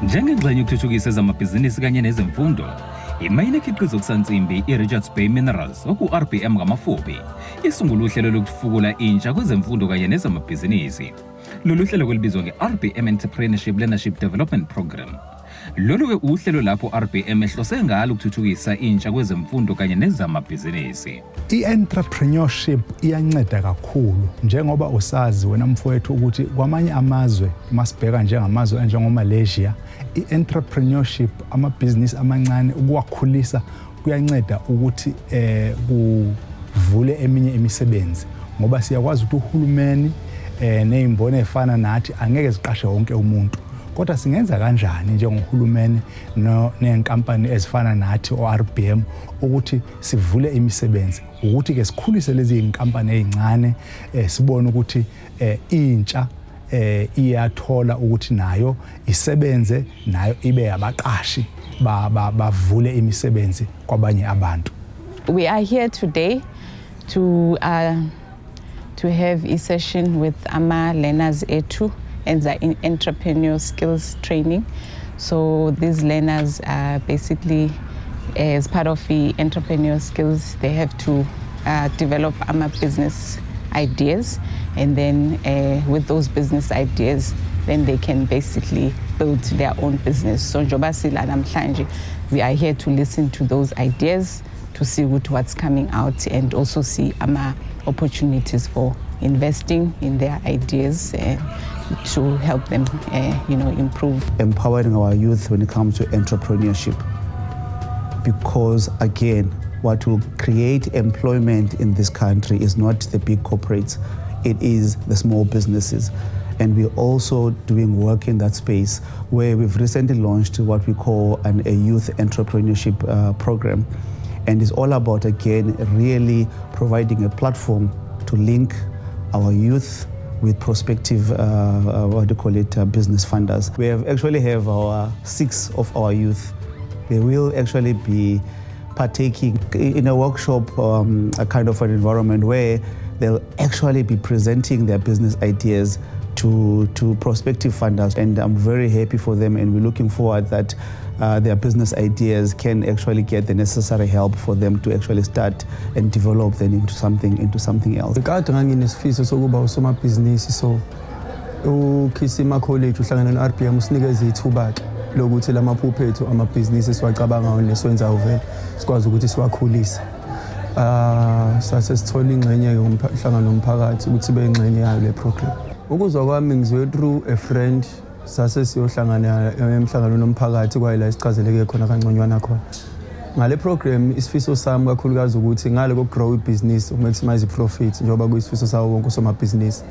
Njengengxenye yokuthuthukisa ezamabhizinisi kanye nezemfundo, imayini ekhiqizo kusansimbi i-Richards Bay Minerals, oku-RBM ngamafubi, isungula uhlelo lokufukula intsha kwezemfundo kanye nezamabhizinisi. Lolu hlelo kwelibizwa nge-RBM Entrepreneurship Learnership Development Program. Lolu-ke uhlelo lapho RBM ehlose ngalo ukuthuthukisa intsha kwezemfundo kanye nezamabhizinisi. I-entrepreneurship iyanceda kakhulu njengoba usazi wena mfowethu ukuthi kwamanye amazwe masibheka njengamazwe anjengoMalaysia, i-entrepreneurship amabhizinisi amancane ukuwakhulisa kuyanceda ukuthi kuvule eminye imisebenzi ngoba siyakwazi ukuthi uhulumeni nezimboni ezifana nathi angeke ziqashe wonke umuntu. Kodwa singenza kanjani njengohulumeni nenkampani ezifana nathi o-RBM ukuthi sivule imisebenzi ukuthi ke sikhulise lezi inkampani ezincane sibone ukuthi intsha iyathola ukuthi nayo isebenze nayo ibe abaqashi bavule imisebenzi kwabanye abantu. We are here today to have a session with AMA learners A2 and the entrepreneurial skills training. So these learners are basically, as part of the entrepreneurial skills, they have to develop business ideas, and then with those business ideas, then they can basically build their own business. So we are here to listen to those ideas, to see what's coming out, and also see opportunities for investing in their ideas to help them, improve. Empowering our youth when it comes to entrepreneurship, because again, what will create employment in this country is not the big corporates, it is the small businesses. And we're also doing work in that space where we've recently launched what we call a youth entrepreneurship program. And it's all about, again, really providing a platform to link our youth with prospective, business funders. We actually have our 6 of our youth. They will actually be partaking in a workshop, a kind of an environment where they'll actually be presenting their business ideas to prospective funders. And I'm very happy for them, and we're looking forward that their business ideas can actually get the necessary help for them to actually start and develop them into something else. Kade nganginesifiso sokuba usomabhizinisi, so uKhisima College uhlangana no-RBM usinikeza ithuba lokuthi lamaphupho ethu amabhizinisi siwacabangayo neswenzayo vele sikwazi ukuthi siwakhulise. Sase sithola ingxenye yomhlangano nomphakathi ukuthi sibe ingxenye yayo le program. Ukuzwa kwami ngizwe through a friend, sase siyohlangana emhlangano nomphakathi kwayila isichazeleke khona kanconywana khona. Ngale program isifiso sami kakhulukazi ukuthi ngale grow ibusiness, maximize i-profit njengoba kuyisifiso sawo wonke usomabhizinisi.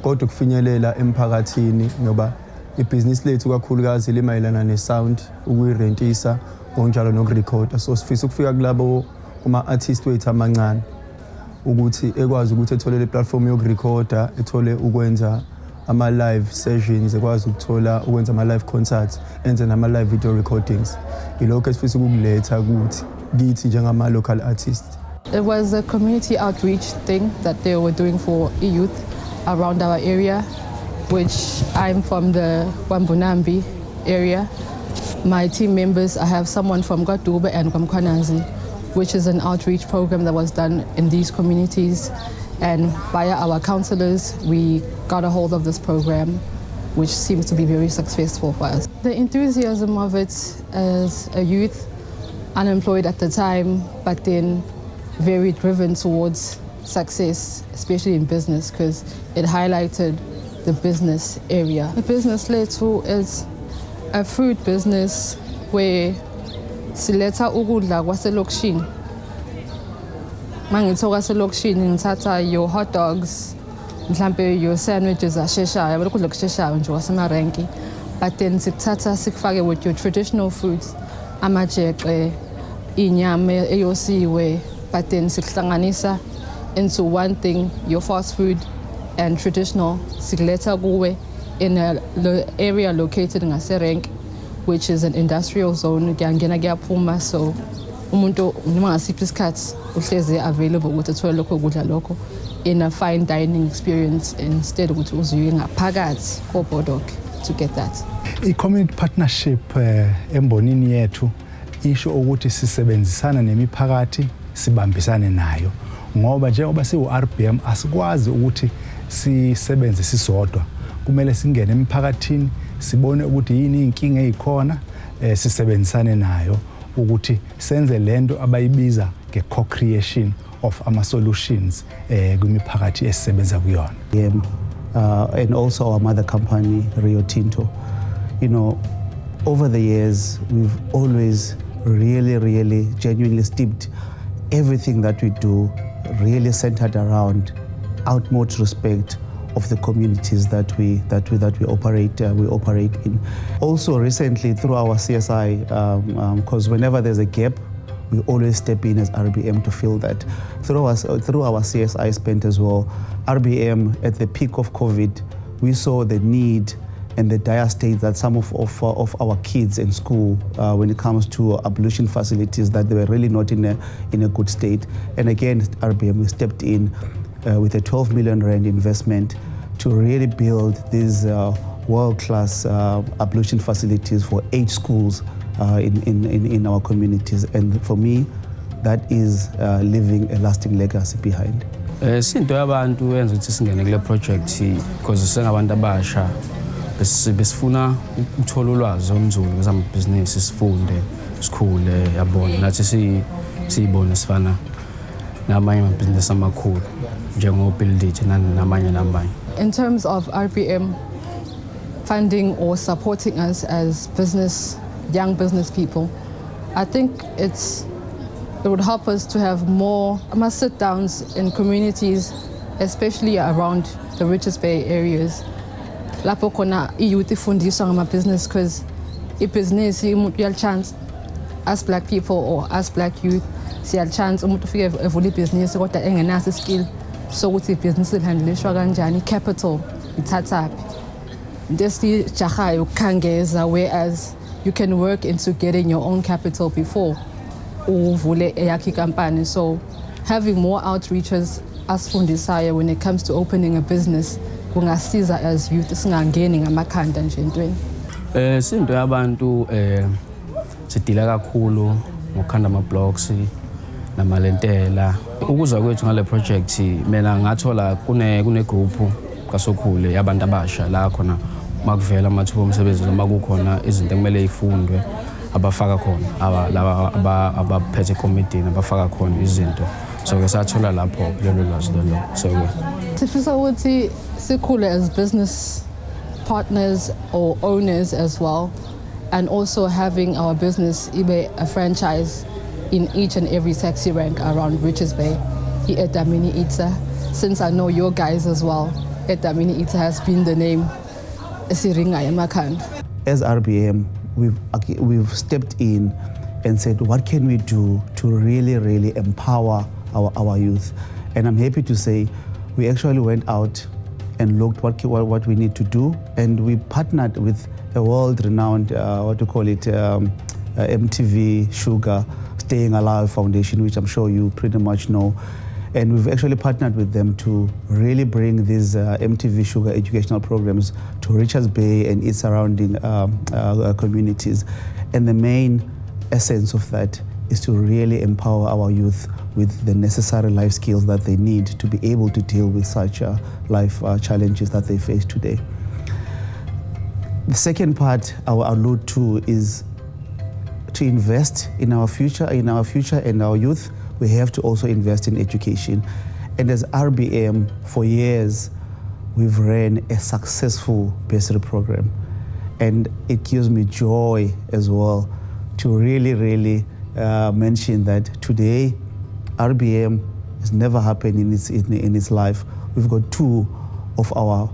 Kodwa kufinyelela emphakathini ngoba ibusiness lethu kakhulukazi limayelana ne-sound, ukuyirentisa, konjalo nokurecorda. So sifisa ukufika kulabo kuma-artist wethu amancane ukuthi ekwazi ukuthi ethole le platform yokurecorda, ethole ukwenza ama-live sessions, ekwazi ukwenza ama-live concerts, enze nama-live video recordings. Ilokho esifisa ukukuletha ukuthi kithi njengama-local artists. It was a community outreach thing that they were doing for youth around our area, which I'm from the Wambunambi area. My team members, I have someone from Gatube and from Kwanazi, which is an outreach program that was done in these communities. And via our counselors, we got a hold of this program, which seems to be very successful for us. The enthusiasm of it as a youth, unemployed at the time, but then very driven towards success, especially in business, because it highlighted the business area. The business lethu is a food business where siletha ukudla kwaselokishini. Mangitho kwaselokishini ngithatha your hot dogs, mhlambe your sandwiches asheshayo, lokudla kusheshayo nje wasemarenki. But then sikuthatha sikufake with your traditional foods, amajeqe, inyama eyosiwe, but then sikuhlanganisa into one thing, your fast food and traditional, sikuletha kuwe in an area located in Ngaserenk, which is an industrial zone. Kuyangena kuyaphuma, so umuntu noma ngasiphi isikhathi uhlezi available ukuthi athole lokho kudla lokho in a fine dining experience instead ukuthi uzuye ngaphakathi koBodok. to get that. I-community partnership embonini yethu isho ukuthi sisebenzisana nemiphakathi sibambisane nayo ngoba njengoba siwu-RBM asikwazi ukuthi sisebenze sisodwa kumele singene emphakathini sibone ukuthi yini inkinga ezikhona sisebenzisane nayo ukuthi senze lento abayibiza nge-co-creation of ama-solutions kwimiphakathi esisebenza kuyona. And also our mother company, Rio Tinto. You know, over the years, we've always really genuinely steeped everything that we do, really centered around utmost respect of the communities that we operate in. Also recently through our CSI, because whenever there's a gap, we always step in as RBM to fill that. Through our CSI spend as well, RBM at the peak of COVID, we saw the need and the dire state that some of our kids in school, when it comes to ablution facilities, that they were really not in a good state. And again, RBM stepped in with a 12 million rand investment to really build these world-class ablution facilities for 8 schools in our communities. And for me, that is leaving a lasting legacy behind. Sinto yabantu yenza ukuthi singene kule project because singabantu abasha besifuna ukuthola ulwazi olunzulu ngezamabhizinisi sifunde sikhule yabona nathi siyibone sifana namanye amabhizinisi amakhulu njengobuilding namanye. In terms of RBM funding or supporting us as young business people, I think it would help us to have more sit-downs in communities, especially around the Richards Bay areas. Lapho khona i-youth ifundiswa ngama-business because ibhizinisi umuntu uyalichance as black people or as black youth siyalichance umuntu ufike evula ibhizinisi kodwa engenaso iskill sokuthi ibhizinisi lihandlishwa kanjani, capital ithathaphi. Ndesijahayo ukukhangeza, whereas you can work into getting your own capital before uvule eyakho ikampani. So having more outreaches asifundisayo when it comes to opening a business kungasiza as youth singangeni ngamakhanda nje entweni. Sinto yabantu sidila kakhulu ngokukhanda ama-blocks namalentela. Ukuza kwethu ngale project mina ngathola kune group kasokhule yabantu abasha la khona makuvela amathuba omsebenzi noma kukhona izinto ekumele ifundwe abafaka khona laba abaphethe committee abafaka khona izinto. So ke sathola lapho lelo lwazi lelo. So sifisa ukuthi sikhule as business partners or owners as well, and also having our business ibe a franchise in each and every taxi rank around Richards Bay. Edamini Ita, since I know your guys as well, Edamini Ita has been the name esiringa emakhanda. As RBM, we've stepped in and said, what can we do to really empower our youth? And I'm happy to say we actually went out and looked what we need to do, and we partnered with a world-renowned, MTV Sugar Staying Alive Foundation, which I'm sure you pretty much know. And we've actually partnered with them to really bring these MTV Sugar educational programs to Richards Bay and its surrounding communities. And the main essence of that is to really empower our youth with the necessary life skills that they need to be able to deal with such life challenges that they face today. The second part I will allude to is to invest in our future and our youth. We have to also invest in education. And as RBM, for years, we've ran a successful bursary program. And it gives me joy as well to really mention that today, RBM has never happened in its life. We've got 2 of our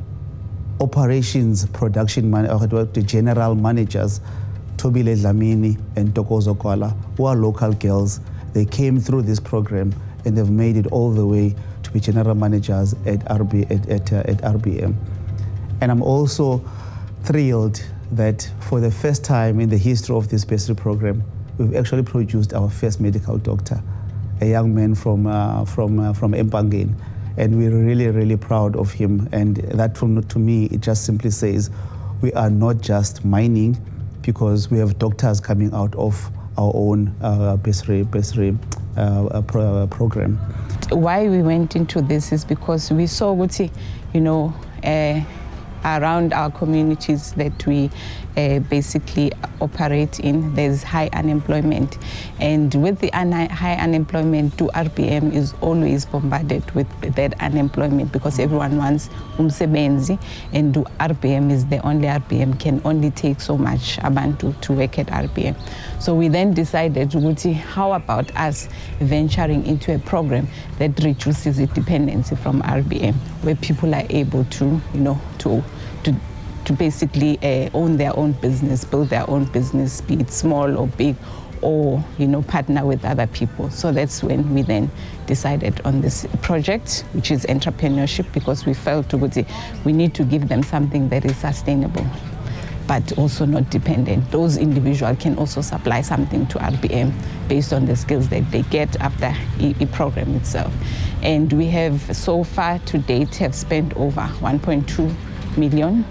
operations the general managers, Tobile Dlamini and Tokozo Kwala, who are local girls. They came through this program and they've made it all the way to be general managers at RBM. And I'm also thrilled that for the first time in the history of this bursary program, we've actually produced our first medical doctor, a young man from Empangeni. And we're really proud of him. And that to me, it just simply says we are not just mining, because we have doctors coming out of our own bursary program. Why we went into this is because we saw what, around our communities that we basically operate in, there's high unemployment. And with the high unemployment, RPM is always bombarded with that unemployment because everyone wants umsebenzi, and RPM is the only RPM can only take so much abantu to work at RPM. So we then decided, how about us venturing into a program that reduces the dependency from RPM, where people are able to, to basically own their own business, build their own business, be it small or big, or partner with other people. So that's when we then decided on this project, which is entrepreneurship, because we felt we need to give them something that is sustainable, but also not dependent. Those individuals can also supply something to RPM based on the skills that they get after the program itself. And we have so far to date have spent over 1.2 million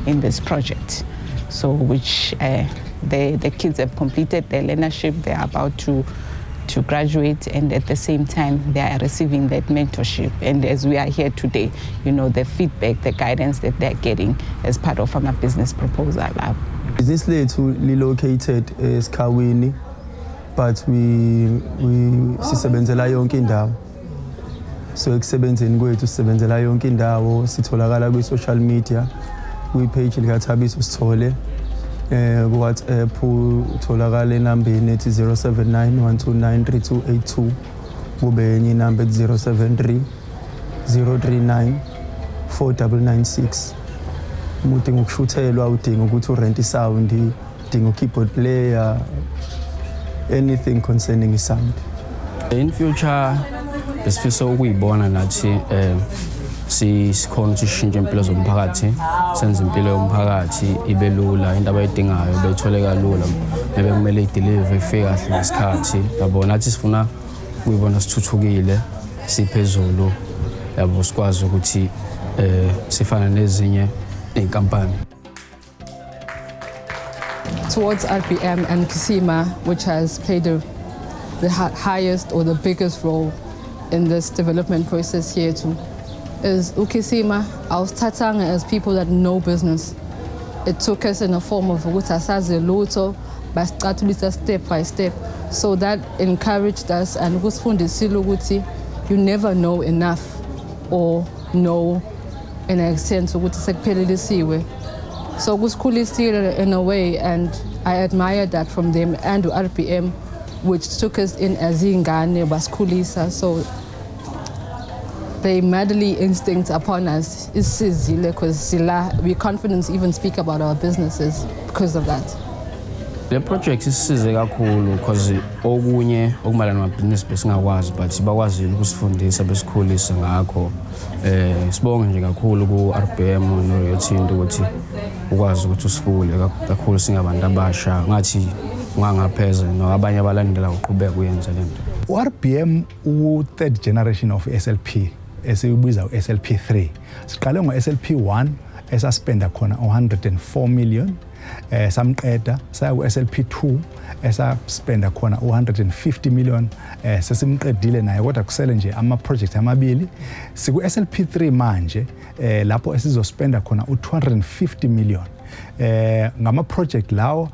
in this project. So which the kids have completed their learnership, they are about to graduate, and at the same time they are receiving that mentorship. And as we are here today, the feedback, the guidance that they're getting as part of our business proposal lab. Business lethu relocated eSikhawini, but we sisebenzela yonke indawo. So ekusebenzeni kwethu sisebenzela yonke indawo, sitholakala kwi-social media, kwi-page likaThabiso sithole, ku-WhatsApp utholakala enambeni ethi 079 129 3282, kube enye inamba ethi 073 039 4996. Udinga ukushuthelwa, udinga ukuthi urent isound, udinga u-keyboard player, anything concerning sound. In future, besifisa ukuyibona nathi sikhona usishintsha impilo zomphakathi, senze impilo yomphakathi ibe lula, into abayidingayo beyithole kalula, bebe kumele ideliver ifike kahle ngesikhathi. Yabo nathi sifuna ukuyibona sithuthukile, siphezulu, yabo sikwazi ukuthi sifana nezinye inkampani. Towards RPM and Kisima, which has played the highest or the biggest role in this development process here too, is Ukisima, our Tatanga as people that know business. It took us in a form of Utasazi Luto, by starting step by step. So that encouraged us, and you never know enough or know in an extent so in a way, and I admire that from them and RPM, which took us in as ingane baskulisa. So the motherly instinct upon us is sizile, because we confident to even speak about our businesses because of that. The project isisize kakhulu because okunye okumalana namabhizinisi besingakwazi but bakwazile ukusifundisa besikhulisa ngakho. Sibonge nje kakhulu ku-RPM noRiotinto ukuthi ukwazi ukuthi usifule kakhulu singabantu abasha, ngathi ungangapheza abanye abalandela uqhubeka kuyenza lento. U-RPM u-third generation of SLP esiyibiza u-SLP3. Siqale ngo-SLP1 esaspenda khona 104 million. Samqeda saya ku-SLP2 esaspenda khona 150 million. Sesimqedile naye kodwa kusele nje ama-project amabili. Siku-SLP3 manje lapho esizospenda khona u-250 million. Ngama-project lawo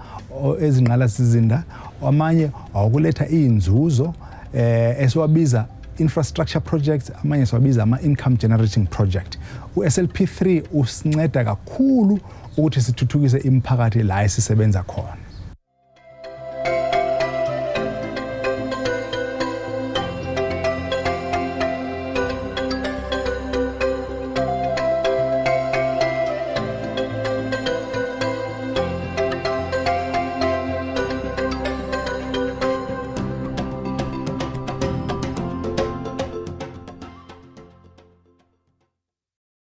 ezinqala sizinda, amanye awukuletha iy'nzuzo esiwabiza infrastructure projects, amanye siwabiza ama-income generating project. U-SLP3 usinceda kakhulu ukuthi sithuthukise imiphakathi la esisebenza khona.